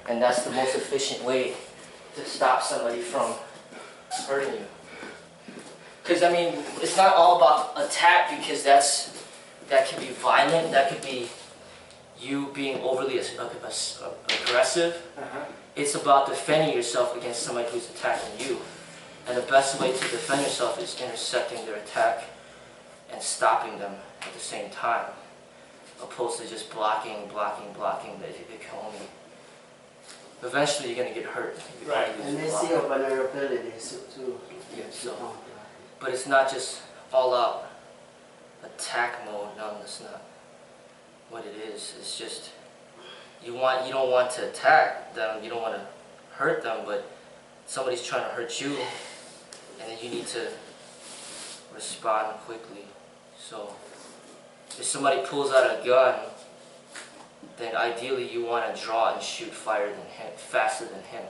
And that's the most efficient way to stop somebody from hurting you. Because, I mean, it's not all about attack, because that can be violent, that could be you being overly aggressive. It's about defending yourself against somebody who's attacking you. And the best way to defend yourself is intercepting their attack and stopping them at the same time, opposed to just blocking. That it can only, eventually you're going to get hurt. Right, and they see your vulnerabilities too. Yeah, so, but it's not just all out attack mode. No, that's not what it is. It's just you don't want to attack them, you don't want to hurt them, but somebody's trying to hurt you, and then you need to respond quickly. So if somebody pulls out a gun, then ideally you want to draw and shoot faster than him.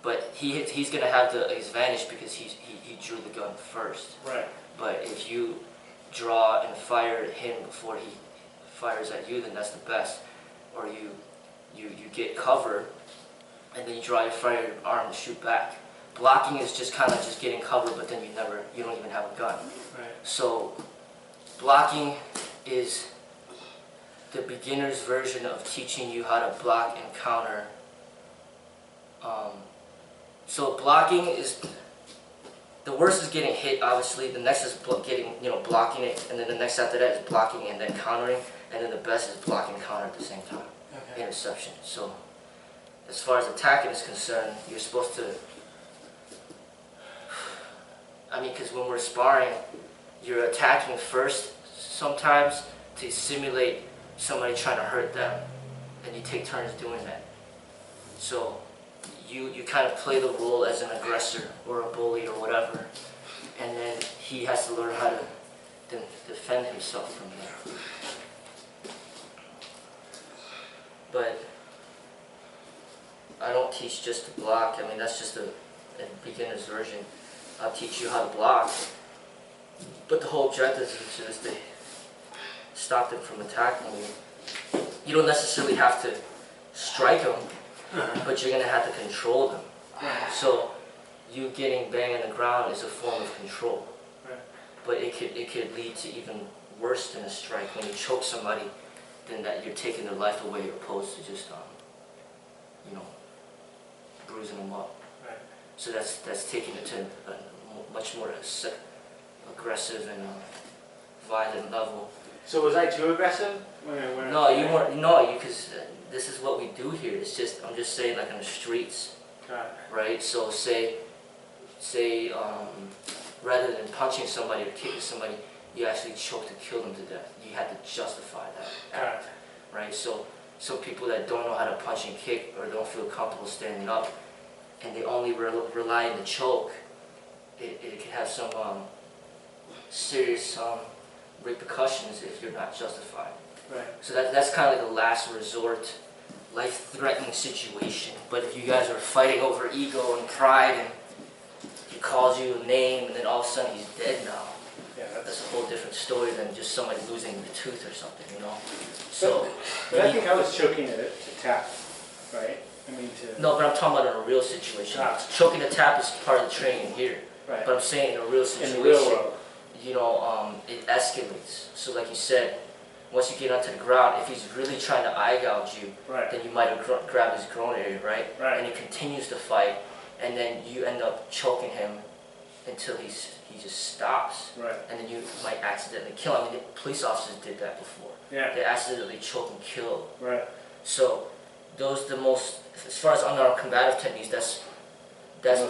But he's going to have the advantage because he drew the gun first. Right. But if you draw and fire at him before he fires at you, then that's the best. Or you get cover, and then you draw your fire your arm to shoot back. Blocking is just kind of just getting cover, but then you don't even have a gun. Right. So blocking is the beginner's version of teaching you how to block and counter. So blocking is, the worst is getting hit, obviously. The next is blocking it, and then the next after that is blocking and then countering, and then the best is blocking and counter at the same time. Okay. Interception. So as far as attacking is concerned, you're supposed to, because when we're sparring, you're attacking first sometimes to simulate somebody trying to hurt them, and you take turns doing that. So you kind of play the role as an aggressor or a bully or whatever, and then he has to learn how to defend himself from there. But I don't teach just to block. That's just a beginner's version. I'll teach you how to block, but the whole objective is just to stop them from attacking you. You don't necessarily have to strike them, but you're going to have to control them. So you getting banged on the ground is a form of control. But it could lead to even worse than a strike. When you choke somebody, then that you're taking their life away, opposed to just bruising them up. So that's taking it to a much more aggressive and violent level. So was I too aggressive? No, you weren't. No, because this is what we do here. I'm just saying, like, on the streets, right? So say, rather than punching somebody or kicking somebody, you actually choke to kill them to death. You have to justify that act, right? So some people that don't know how to punch and kick or don't feel comfortable standing up, and they only rely on the choke, it can have some serious repercussions if you're not justified. Right. So that's kind of like a last resort, life-threatening situation. But if you guys are fighting over ego and pride, and he calls you a name, and then all of a sudden he's dead now, that's a whole different story than just somebody losing a tooth or something, So, but I think I was choking to tap, right? No, but I'm talking about in a real situation. Choking to tap is part of the training here. Right. But I'm saying in a real situation, in the real world, it escalates. So like you said, once you get onto the ground, if he's really trying to eye gouge you, then you might have grabbed his groin area, right? And he continues to fight, and then you end up choking him until he just stops. And then you might accidentally kill him. Police officers did that before. They accidentally choke and kill. So those the most, as far as unarmed combative techniques, that's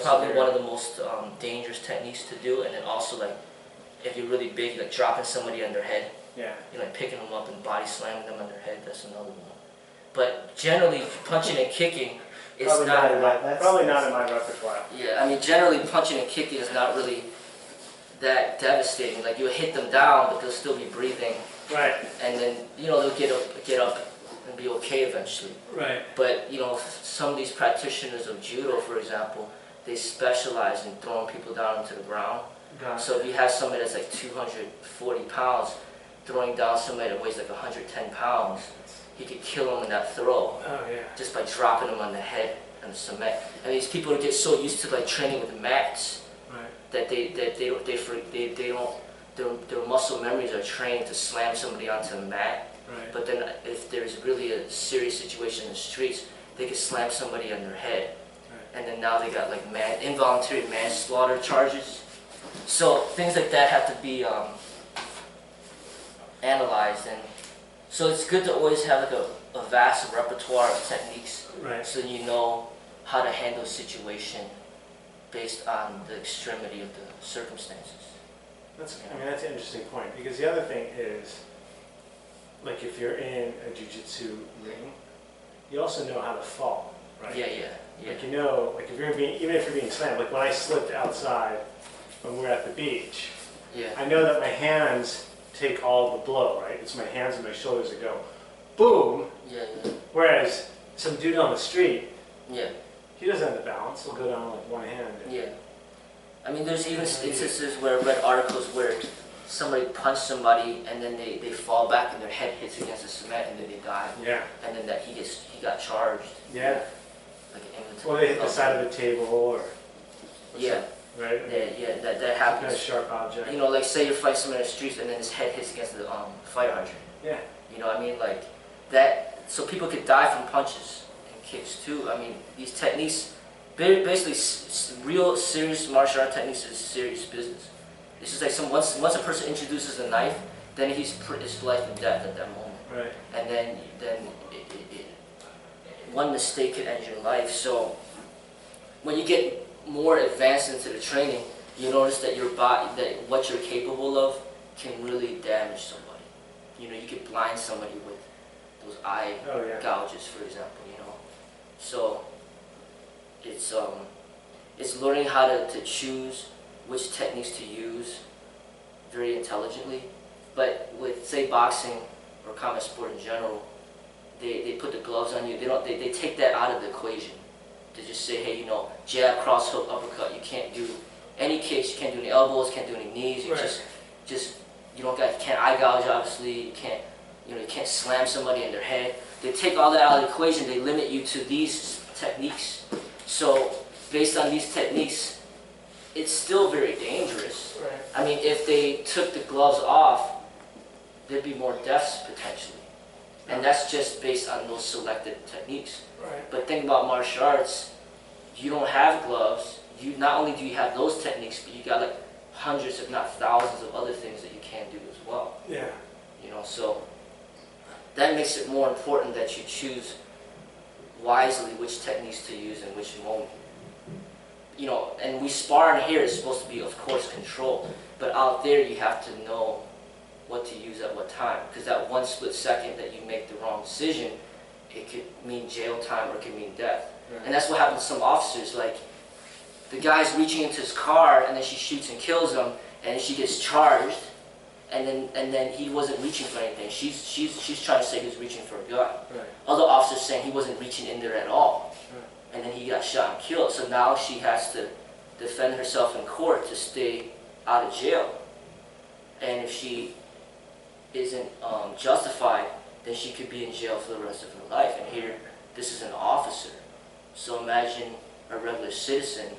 probably one of the most dangerous techniques to do. And then also, like, if you're really big, like dropping somebody on their head, like picking them up and body slamming them on their head, that's another one. But generally, punching and kicking is probably not in my repertoire. Yeah, generally punching and kicking is not really that devastating. Like, you'll hit them down, but they'll still be breathing. And then, they'll get up and be okay eventually. But, some of these practitioners of judo, for example, they specialize in throwing people down into the ground. So if you have somebody that's like 240 pounds throwing down somebody that weighs like 110 pounds, he could kill him in that throw. Oh yeah. Just by dropping him on the head on the cement. And these people get so used to like training with mats that their muscle memories are trained to slam somebody onto a mat. Right. But then if there's really a serious situation in the streets, they could slam somebody on their head. And then now they got like involuntary manslaughter charges. So things like that have to be analyzed, and so it's good to always have like a vast repertoire of techniques, so you know how to handle a situation based on the extremity of the circumstances. That's an interesting point, because the other thing is, like if you're in a jiu-jitsu ring, you also know how to fall, right? Yeah. Like you know, like if you're even if you're being slammed, like when I slipped outside when we were at the beach, I know that my hands take all the blow, right? It's my hands and my shoulders that go boom. Whereas some dude on the street, he doesn't have the balance. He'll go down with one hand. I mean, there's even instances where I read articles where somebody punched somebody and then they fall back and their head hits against the cement and then they die. And then he got charged. Like an inventory. Well, they hit the side of the table or. Right? That happens. Kind of sharp object. You know, like say you're fighting someone in the streets and then his head hits against the fire hydrant. You know what I mean? Like that, so people could die from punches and kicks too. I mean, these techniques, basically real serious martial art techniques is serious business. It's just like once a person introduces a knife, then it's life and death at that moment. And then one mistake could end your life. So when you get more advanced into the training, you notice that your body, that what you're capable of, can really damage somebody. You know, you could blind somebody with those eye gouges, for example. You know, so it's learning how to choose which techniques to use very intelligently. But with say boxing or combat sport in general, they put the gloves on you. They take that out of the equation. To just say, hey, you know, jab, cross hook, uppercut, you can't do any kicks, you can't do any elbows, can't do any knees, you can't eye gouge, obviously, you can't slam somebody in their head. They take all that out of the equation, they limit you to these techniques. So based on these techniques, it's still very dangerous. I mean, if they took the gloves off, there'd be more deaths potentially. And that's just based on those selected techniques. But think about martial arts, you don't have gloves. Not only do you have those techniques, but you got like hundreds, if not thousands, of other things that you can do as well. You know, so that makes it more important that you choose wisely which techniques to use in which moment. You know, and we spar in here is supposed to be, of course, controlled. But out there, you have to know what to use at what time, because that one split second that you make the wrong decision, it could mean jail time or it could mean death. And that's what happens to some officers. Like the guy's reaching into his car and then she shoots and kills him, and she gets charged, and then he wasn't reaching for anything. She's trying to say he was reaching for a gun. Other officers saying he wasn't reaching in there at all, and then he got shot and killed. So now she has to defend herself in court to stay out of jail, and if she isn't justified, then she could be in jail for the rest of her life. And here, this is an officer. So imagine a regular citizen.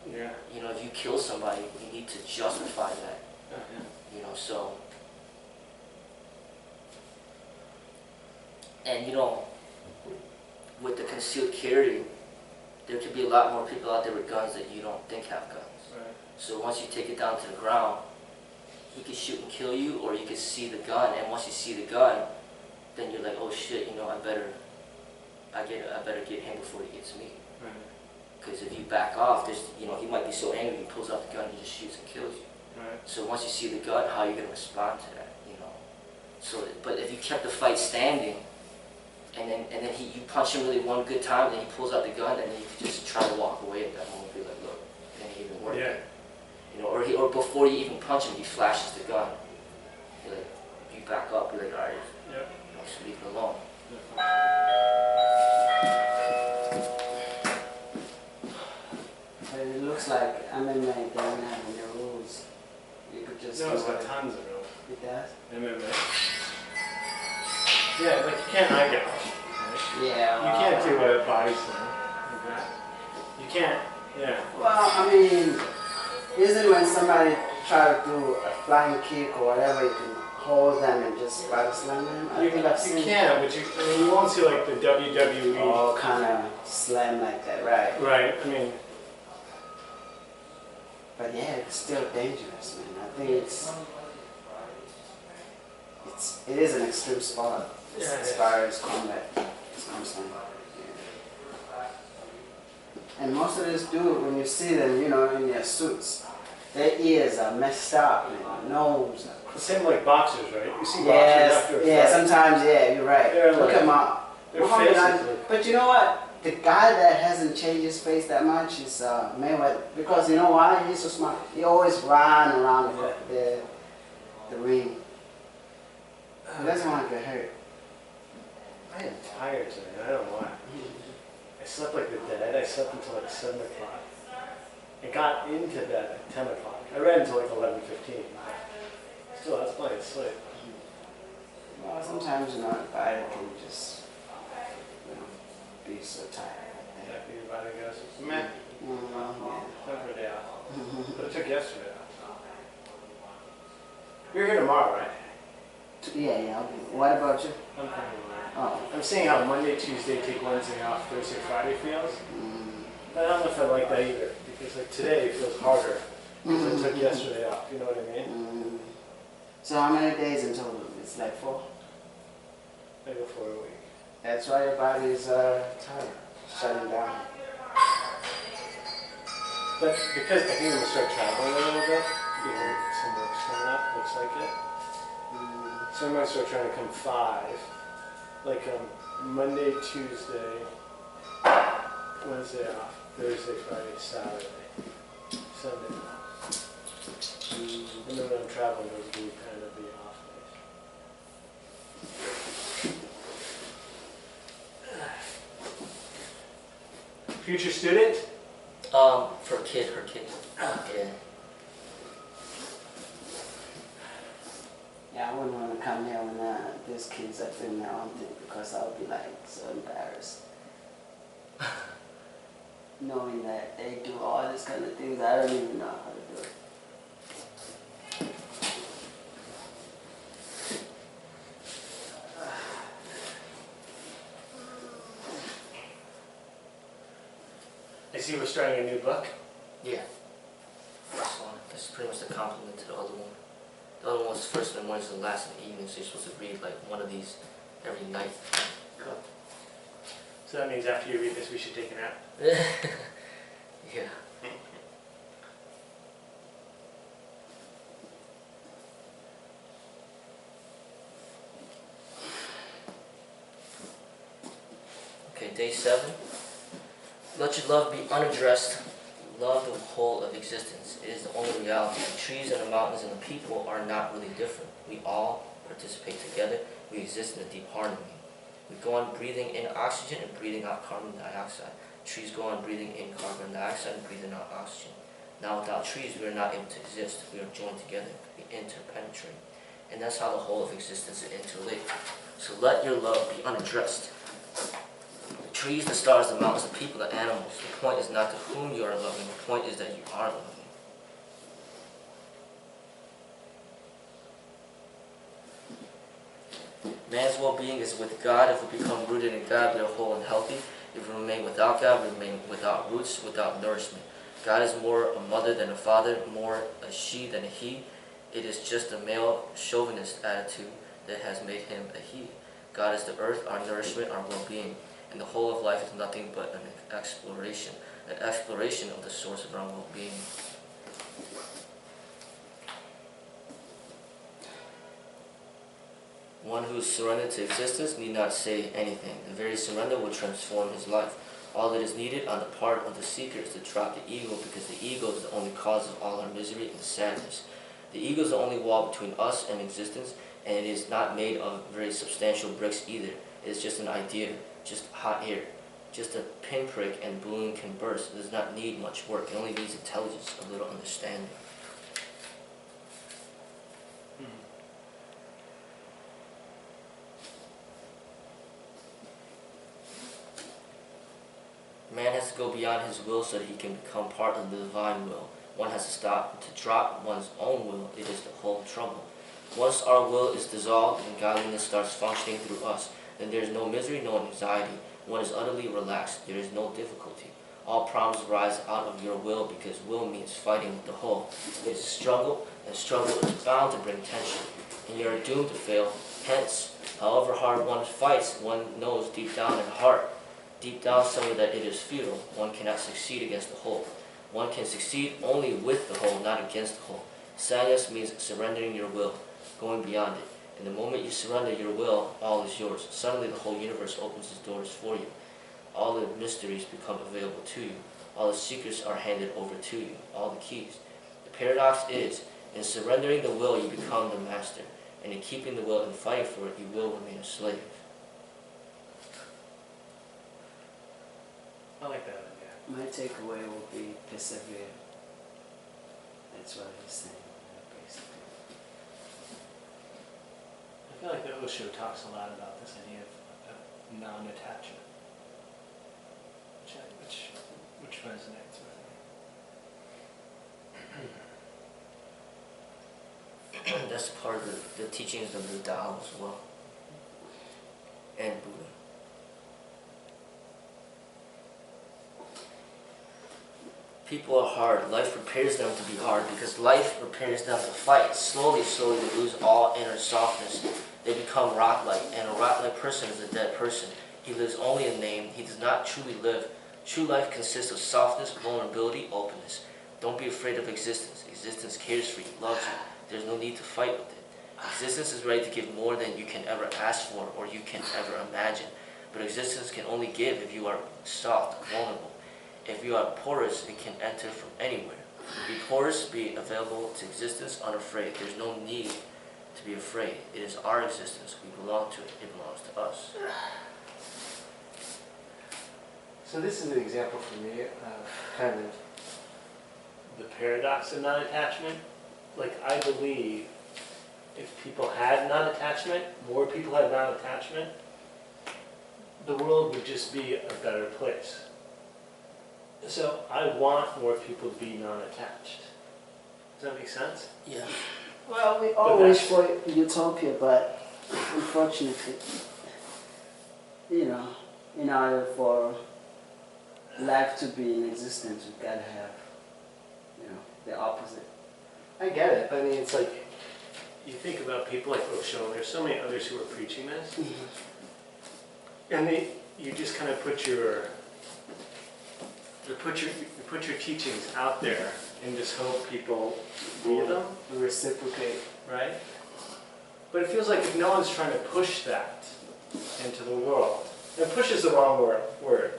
You know, if you kill somebody, you need to justify that. You know, so. And you know, with the concealed carry, there could be a lot more people out there with guns that you don't think have guns. So once you take it down to the ground, he could shoot and kill you, or you could see the gun, and once you see the gun, then you're like, oh shit, you know, I better get him before he gets me. Because if you back off, you know, he might be so angry, he pulls out the gun and just shoots and kills you. So once you see the gun, how are you going to respond to that, you know? So, but if you kept the fight standing, and then you punch him really one good time, then he pulls out the gun, and then you could just try to walk away at that moment, be like, look, it ain't even working. You know, or before you even punch him, he flashes the gun. You're like, you back up, you're like, all right, you know, just leave it alone. It looks like MMA doesn't have any rules. You could just. No, it's got tons of rules. It does? MMA. Yeah, like can't eye gouge. Right? Yeah. You can't do a body slam like that. You can't, yeah. Well, I mean, isn't when somebody try to do a flying kick or whatever, you can hold them and just body slam them? You can, but you won't see like the WWE. Oh, kind of slam like that, right? Right, I mean. But yeah, it's still dangerous, man. I think it is an extreme sport as far as combat is concerned. Yeah. And most of these dudes, when you see them, you know, in their suits, their ears are messed up, man. Nose. The same like boxers, right? You see boxers after a fight. Sometimes, yeah, you're right. Look at my. But you know what? The guy that hasn't changed his face that much is Mayweather. Because you know why? He's so smart. He always run around the ring. He doesn't want to get hurt. I am tired today. I don't know why. I slept like the dead. I slept until like 7 o'clock. I got into bed at 10 o'clock. I read until like 11:15. Still, that's plenty of sleep. Well, sometimes, you know, the body can just, you know, be so tired. After your body goes, meh. Time for a day off. But it took yesterday off. You're here tomorrow, right? Yeah, I'll be. What about you? I'm coming tomorrow. Oh. I'm seeing how Monday, Tuesday, take Wednesday off, Thursday, Friday feels. But I don't know if I like that either. Because like today feels harder. Because I took yesterday off, you know what I mean? So how many days in total? It's like 4? I go 4 a week. That's why your body is tired, shutting down. But because I think I'm going to start traveling a little bit, you know, some work's coming up, looks like it. So I'm going to start trying to come 5, like Monday, Tuesday, Wednesday off, Thursday, Friday, Saturday, Sunday off. And then when I'm traveling, those will be kind of the off days. Future student? For a kid, her kid. Yeah. Yeah, I wouldn't want to come here when these kids are doing their own thing because I would be like so embarrassed. Knowing that they do all this kind of things, I don't even know how to do it. I see we're starting a new book. Yeah. This one. This is pretty much the complement to the other one. The other one was first in the morning, so the last in the evening, so you're supposed to read like one of these every night. So that means after you read this, we should take a nap? Yeah. Okay, day 7. Let your love be unaddressed. Love the whole of existence. It is the only reality. The trees and the mountains and the people are not really different. We all participate together. We exist in a deep harmony. We go on breathing in oxygen and breathing out carbon dioxide. Trees go on breathing in carbon dioxide and breathing out oxygen. Now without trees, we are not able to exist. We are joined together. We interpenetrate. And that's how the whole of existence is interlinked. So let your love be unaddressed. The trees, the stars, the mountains, the people, the animals. The point is not to whom you are loving. The point is that you are loving. Man's well-being is with God. If we become rooted in God, we are whole and healthy. If we remain without God, we remain without roots, without nourishment. God is more a mother than a father, more a she than a he. It is just a male chauvinist attitude that has made him a he. God is the earth, our nourishment, our well-being. And the whole of life is nothing but an exploration of the source of our well-being. One who is surrendered to existence need not say anything. The very surrender will transform his life. All that is needed on the part of the seeker is to drop the ego, because the ego is the only cause of all our misery and sadness. The ego is the only wall between us and existence, and it is not made of very substantial bricks either. It is just an idea, just hot air. Just a pinprick and balloon can burst. It does not need much work. It only needs intelligence, a little understanding. has to go beyond his will so that he can become part of the divine will. One has to stop to drop one's own will. It is the whole trouble. Once our will is dissolved and godliness starts functioning through us, then there is no misery, no anxiety. One is utterly relaxed. There is no difficulty. All problems arise out of your will because will means fighting with the whole. It is a struggle, and struggle is bound to bring tension, and you are doomed to fail. Hence, however hard one fights, one knows deep down in heart, deep down somewhere, that it is futile. One cannot succeed against the whole. One can succeed only with the whole, not against the whole. Sannyas means surrendering your will, going beyond it. And the moment you surrender your will, all is yours. Suddenly the whole universe opens its doors for you. All the mysteries become available to you. All the secrets are handed over to you. All the keys. The paradox is, in surrendering the will, you become the master. And in keeping the will and fighting for it, you will remain a slave. I like that idea. My takeaway will be persevere. That's what he's saying, basically. I feel like the Osho talks a lot about this idea of non-attachment, which resonates with me. That's part of the teachings of the Tao as well, and Buddha. People are hard. Life prepares them to be hard because life prepares them to fight. Slowly, slowly, they lose all inner softness. They become rock-like, and a rock-like person is a dead person. He lives only in name. He does not truly live. True life consists of softness, vulnerability, openness. Don't be afraid of existence. Existence cares for you, loves you. There's no need to fight with it. Existence is ready to give more than you can ever ask for or you can ever imagine. But existence can only give if you are soft, vulnerable. If you are porous, it can enter from anywhere. Be porous, be available to existence, unafraid. There's no need to be afraid. It is our existence. We belong to it. It belongs to us. So this is an example for me of kind of the paradox of non-attachment. Like, I believe if people had non-attachment, more people had non-attachment, the world would just be a better place. So I want more people to be non-attached. Does that make sense? Yeah. Well, we all wish for utopia, but unfortunately, in order for life to be in existence, we've got to have, the opposite. I get it. I mean, it's like, you think about people like Osho, and there's so many others who are preaching this, and you just kind of put your teachings out there and just hope people read them, reciprocate, right? But it feels like if no one's trying to push that into the world, and push is the wrong word,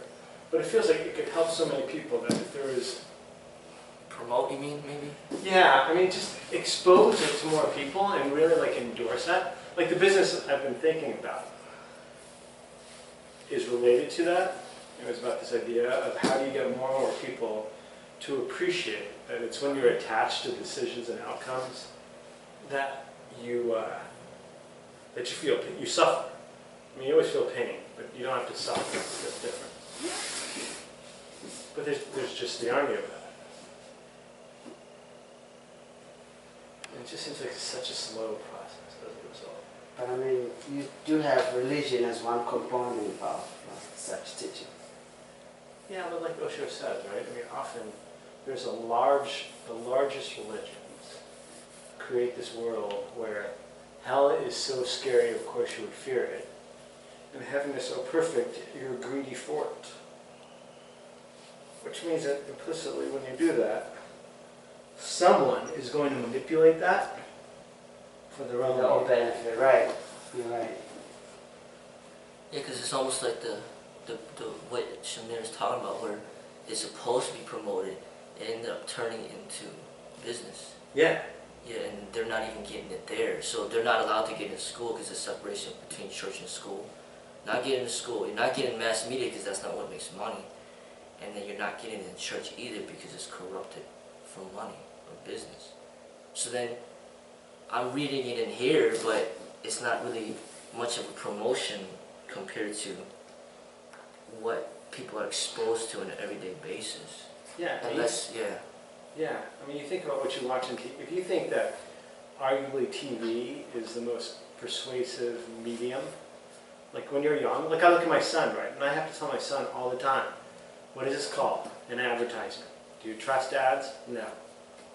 but it feels like it could help so many people that if there is... Promote, you mean, maybe? Yeah, I mean, just expose it to more people and really endorse that. Like the business I've been thinking about is related to that. It was about this idea of how do you get more and more people to appreciate that it's when you're attached to decisions and outcomes that you suffer. I mean, you always feel pain, but you don't have to suffer. It's different. But there's just the irony of that. It just seems like it's such a slow process as a result. But I mean, you do have religion as one component of such teaching. Yeah, but like Osho says, right? I mean, often there's the largest religions create this world where hell is so scary, of course you would fear it, and heaven is so perfect, you're greedy for it. Which means that implicitly when you do that, someone is going to manipulate that for their own benefit, right? You're right. Yeah, because it's almost like the what Shamir is talking about, where it's supposed to be promoted, it ended up turning into business. Yeah. Yeah, and they're not even getting it there. So they're not allowed to get into school because there's separation between church and school. Not getting into school, you're not getting mass media because that's not what makes money. And then you're not getting in church either because it's corrupted for money or business. So then I'm reading it in here, but it's not really much of a promotion compared to what people are exposed to on an everyday basis. Yeah. Unless, Yeah, I mean, you think about what you watch on TV. If you think that arguably TV is the most persuasive medium, like when you're young, like I look at my son, right? And I have to tell my son all the time, what is this called? An advertisement. Do you trust ads? No.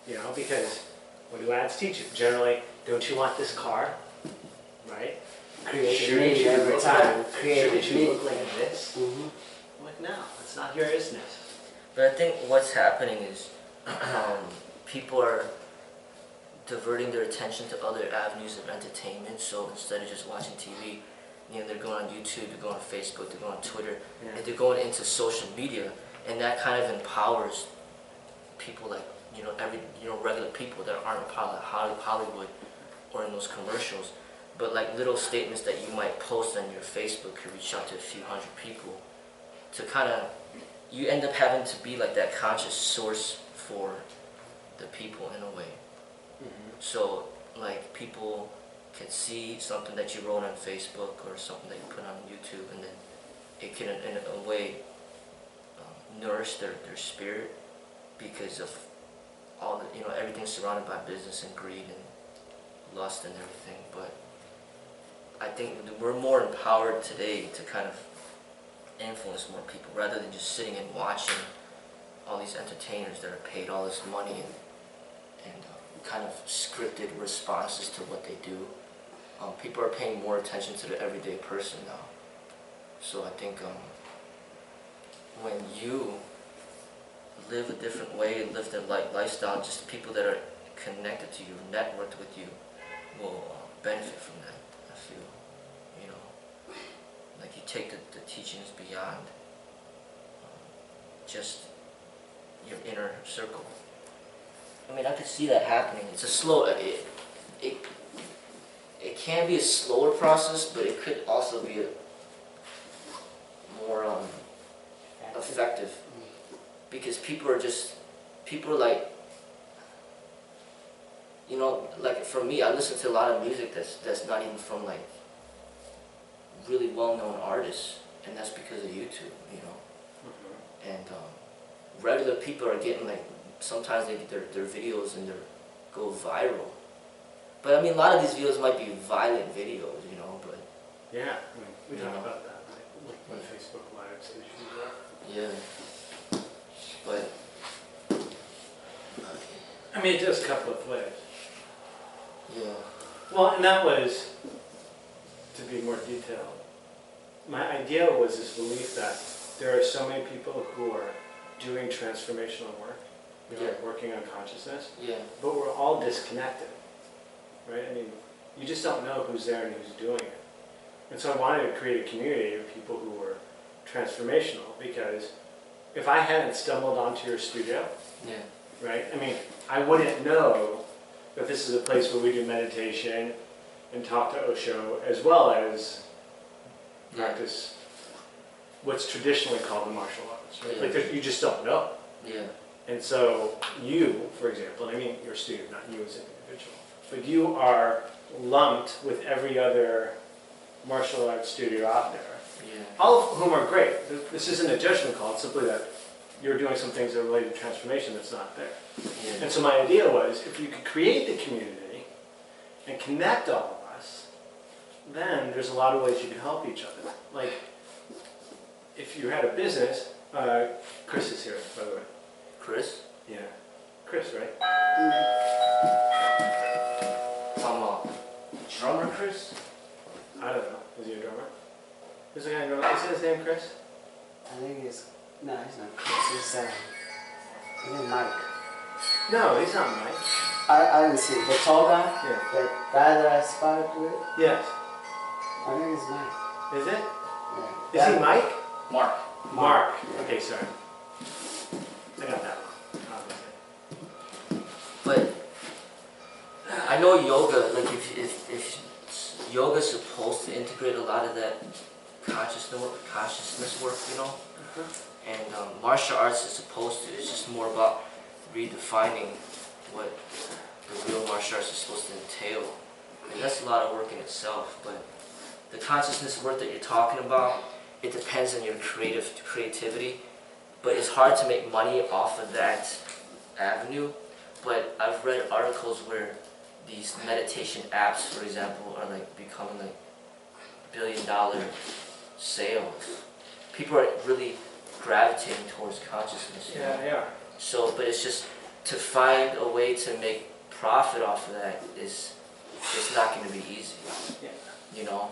You know, because what do ads teach you? Generally, don't you want this car? Right? Create a need every time. Shouldn't you look like this? I'm like, no, that's not your business. But I think what's happening is people are diverting their attention to other avenues of entertainment. So instead of just watching TV, you know, they're going on YouTube, they're going on Facebook, they're going on Twitter, and they're going into social media, and that kind of empowers people like, you know, regular people that aren't a part of Hollywood or in those commercials. But like little statements that you might post on your Facebook could reach out to a few hundred people to kind of, you end up having to be like that conscious source for the people in a way. So like people can see something that you wrote on Facebook or something that you put on YouTube, and then it can in a way nourish their spirit because of all the, you know, everything's surrounded by business and greed and lust and everything. But I think we're more empowered today to kind of influence more people rather than just sitting and watching all these entertainers that are paid all this money and kind of scripted responses to what they do. People are paying more attention to the everyday person now. So I think when you live a different way, live the lifestyle, just people that are connected to you, networked with you, will benefit from that, I feel. You know, like you take the teachings beyond just your inner circle. I mean, I could see that happening. It's a slow, it can be a slower process, but it could also be a more effective, because people are like, you know, like for me, I listen to a lot of music that's not even from like really well-known artists, and that's because of YouTube, you know. And regular people are getting like, sometimes they get their videos and they go viral. But I mean, a lot of these videos might be violent videos, you know, but... Yeah, I mean, we talk about that, like when Facebook Lives issues are. Yeah. But... I mean, it does cut both ways. Yeah. Well, and that was, to be more detailed, my idea was this belief that there are so many people who are doing transformational work, you know, like working on consciousness, but we're all disconnected, right? I mean, you just don't know who's there and who's doing it. And so I wanted to create a community of people who were transformational, because if I hadn't stumbled onto your studio, right, I mean, I wouldn't know that this is a place where we do meditation and talk to Osho, as well as practice what's traditionally called the martial arts, right? Like, you just don't know. And so you, for example, and I mean your student, not you as an individual, but you are lumped with every other martial arts studio out there, all of whom are great. This isn't a judgment call, it's simply that you're doing some things that are related to transformation that's not there. And so my idea was, if you could create the community and connect all of us, then there's a lot of ways you can help each other. Like, if you had a business, Chris is here, by the way. Chris? Yeah. Chris, right? Drummer Chris? I don't know. Is he a drummer? Is the guy a drummer? Is his name Chris? I think it's... No, he's not Chris. His name Mike. No, he's not Mike. I didn't see it. The tall guy? Yeah. The guy that I sparred with? Yes. I think it's Mike. Is it? Yeah. Is he Mike? Mark. Okay, sorry. I got that one. But I know yoga, like if yoga's supposed to integrate a lot of that consciousness work, you know? And martial arts is supposed to. It's just more about redefining what the real martial arts is supposed to entail. And that's a lot of work in itself, but the consciousness work that you're talking about, it depends on your creativity, but it's hard to make money off of that avenue. But I've read articles where these meditation apps, for example, are like becoming like $1 billion sales. People are really gravitating towards consciousness. You know? Yeah. So, but it's just to find a way to make profit off of that it's not going to be easy. Yeah. You know,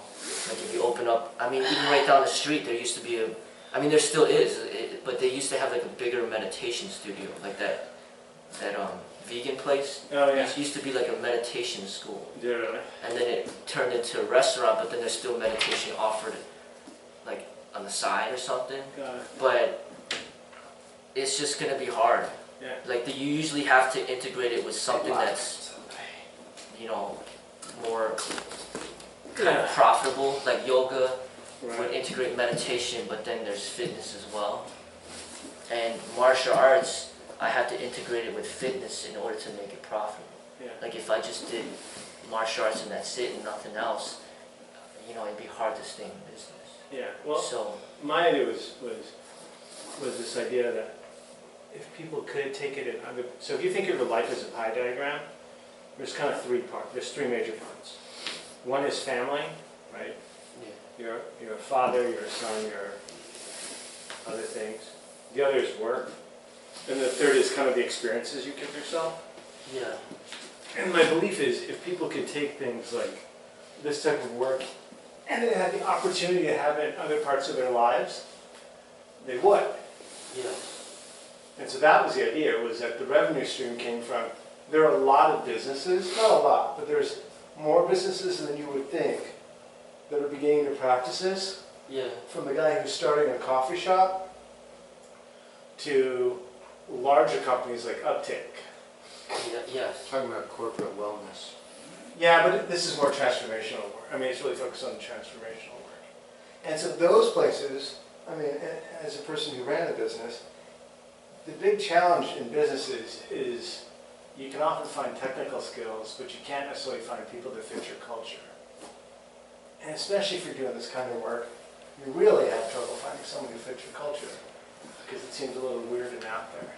like if you open up, I mean, even right down the street, there used to be there still is, but they used to have like a bigger meditation studio, like that vegan place. Oh yeah. It used to be like a meditation school. Yeah, really? And then it turned into a restaurant, but then there's still meditation offered, like on the side or something. Got it. But it's just gonna be hard. Yeah. Like you usually have to integrate it with something that's, you know, more kind of profitable, like yoga would integrate meditation, but then there's fitness as well. And martial arts, I have to integrate it with fitness in order to make it profitable. Yeah. Like if I just did martial arts and that's it and nothing else, you know, it'd be hard to stay in business. Yeah. Well, so my idea was this idea that if people could take it in other, so if you think of your life as a pie diagram, there's kind of three parts. There's three major parts. One is family, right? Yeah. You're a father, you're a son, you're other things. The other is work. And the third is kind of the experiences you give yourself. Yeah. And my belief is if people could take things like this type of work and they had the opportunity to have it in other parts of their lives, they would. Yeah. And so that was the idea, was that the revenue stream came from, there are a lot of businesses, not a lot, but there's more businesses than you would think that are beginning to practice this. Yeah. From the guy who's starting a coffee shop to larger companies like Uptake. Yeah. Yes. Talking about corporate wellness. Yeah, but this is more transformational work. I mean, it's really focused on transformational work. And so those places, I mean, as a person who ran a business, the big challenge in businesses is you can often find technical skills, but you can't necessarily find people that fit your culture. And especially if you're doing this kind of work, you really have trouble finding someone who fits your culture because it seems a little weird and out there.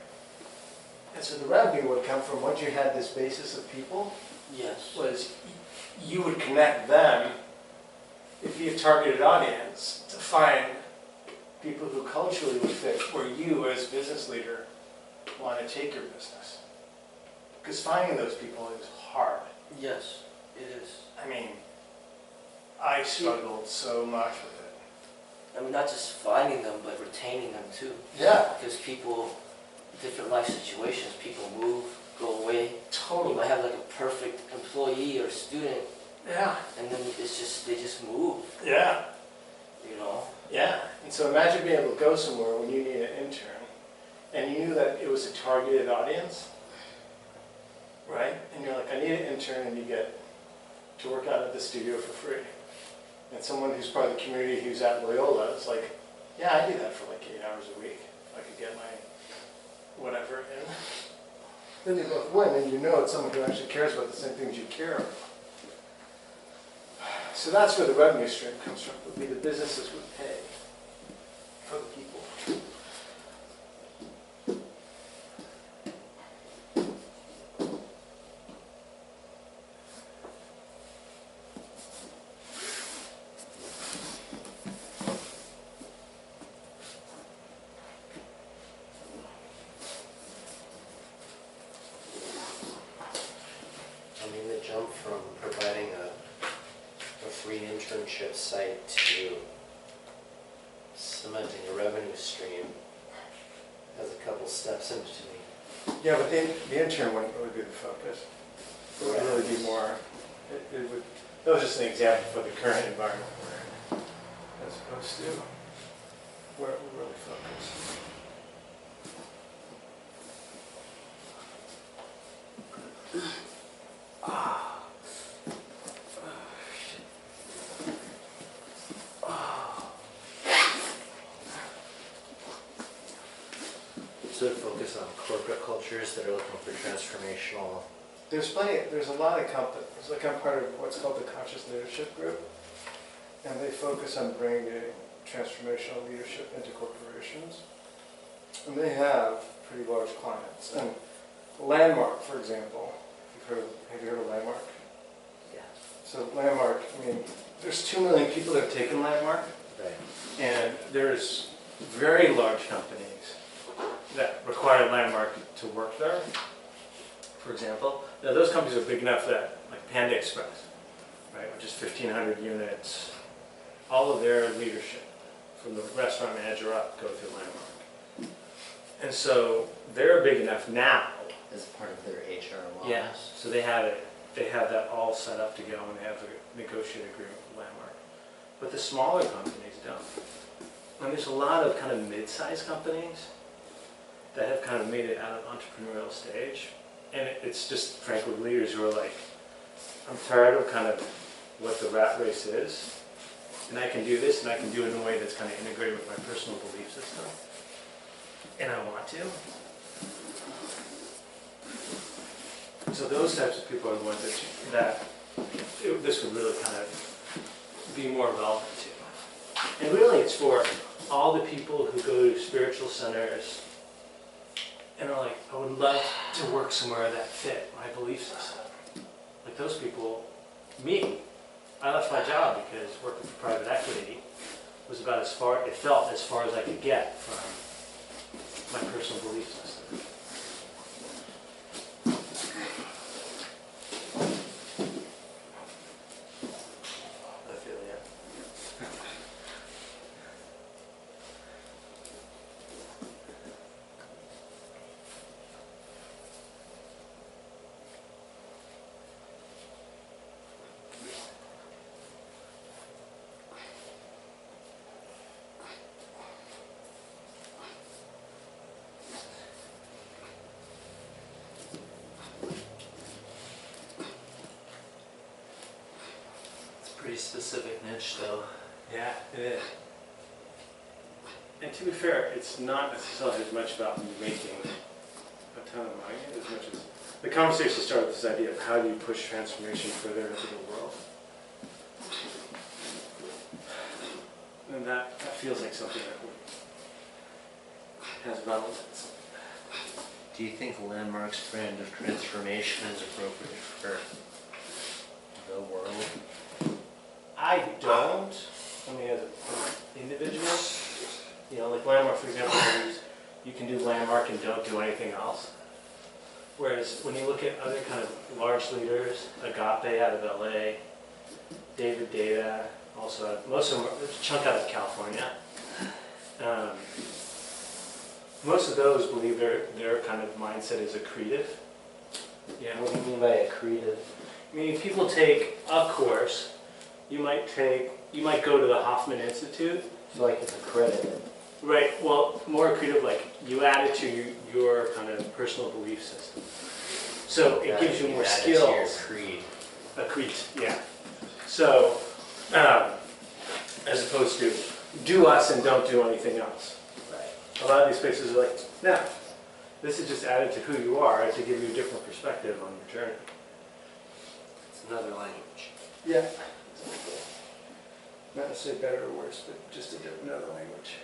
And so the revenue would come from once you had this basis of people, Yes. was you would connect them, if you have targeted audience, to find people who culturally would fit where you as business leader want to take your business. Because finding those people is hard. Yes, it is. I mean, I struggled so much with it. I mean, not just finding them, but retaining them too. Yeah. Because people, different life situations, people move, go away. Totally. You might have like a perfect employee or student, Yeah. and then it's just, they just move, Yeah. you know? Yeah. And so imagine being able to go somewhere when you need an intern, and you knew that it was a targeted audience, right? And you're like, I need an intern, and you get to work out at the studio for free. And someone who's part of the community who's at Loyola is like, yeah, I do that for like 8 hours a week. If I could get my whatever in. Then they both win, and you know it's someone who actually cares about the same things you care about. So that's where the revenue stream comes from. Would be the businesses would pay for the people. I mean, the jump from providing a free internship site to cementing a revenue stream has a couple steps in between. Yeah, but the intern wouldn't really be the focus. It would really be more, that was just an example for the current environment we're in, as opposed to where it would really focus. So to focus on corporate cultures that are looking for transformational. There's a lot of companies, like I'm part of what's called the Conscious Leadership Group, and they focus on bringing transformational leadership into corporations. And they have pretty large clients. And Landmark, for example, have you heard of Landmark? Yeah. So Landmark, I mean, there's 2 million people that have taken Landmark. Right. And there's very large companies that require Landmark to work there. For example, now those companies are big enough that, like Panda Express, right, which is 1,500 units, all of their leadership, from the restaurant manager up, go through Landmark. And so they're big enough now. As part of their HR laws. Yes. So they have it. They have that all set up to go, and they have a negotiated agreement with Landmark. But the smaller companies don't. And there's a lot of kind of mid-sized companies that have kind of made it out of entrepreneurial stage. And it's just, frankly, leaders who are like, I'm tired of kind of what the rat race is, and I can do this, and I can do it in a way that's kind of integrated with my personal belief system. And I want to. So those types of people are the ones this would really kind of be more relevant to. And really it's for all the people who go to spiritual centers and are like, I would love to work somewhere that fit my belief system. Like those people, me. I left my job because working for private equity was about as far, it felt as far as I could get from my personal belief system. Pretty specific niche though. Yeah, it is. And to be fair, it's not necessarily as much about making a ton of money as much as the conversation started with this idea of how do you push transformation further into the world. And that feels like something that has relevance. Do you think Landmark's brand of transformation is appropriate for the world? I don't. I mean, as an individual, you know, like Landmark, for example, you can do Landmark and don't do anything else. Whereas when you look at other kind of large leaders, Agape out of LA, David Data, also most of them, there's a chunk out of California. Most of those believe their kind of mindset is accretive. Yeah. What do you mean by accretive? I mean, if people take a course, you might go to the Hoffman Institute. So like it's accredited. Right, well, more accretive, like you add it to your kind of personal belief system. So it gives you more skills. To your creed. A creed, yeah. So, as opposed to do us and don't do anything else. Right. A lot of these spaces are like, no, this is just added to who you are to give you a different perspective on your journey. It's another language. Yeah. Not necessarily better or worse, but just another language.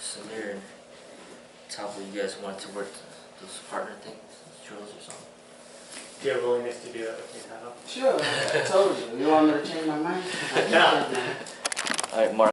Samir and Tafel, you guys wanted to work those partner things, drills or something? Do you have willingness to do that with me, Tafel? Sure, I told you. You want me to change my mind? All right, Mark.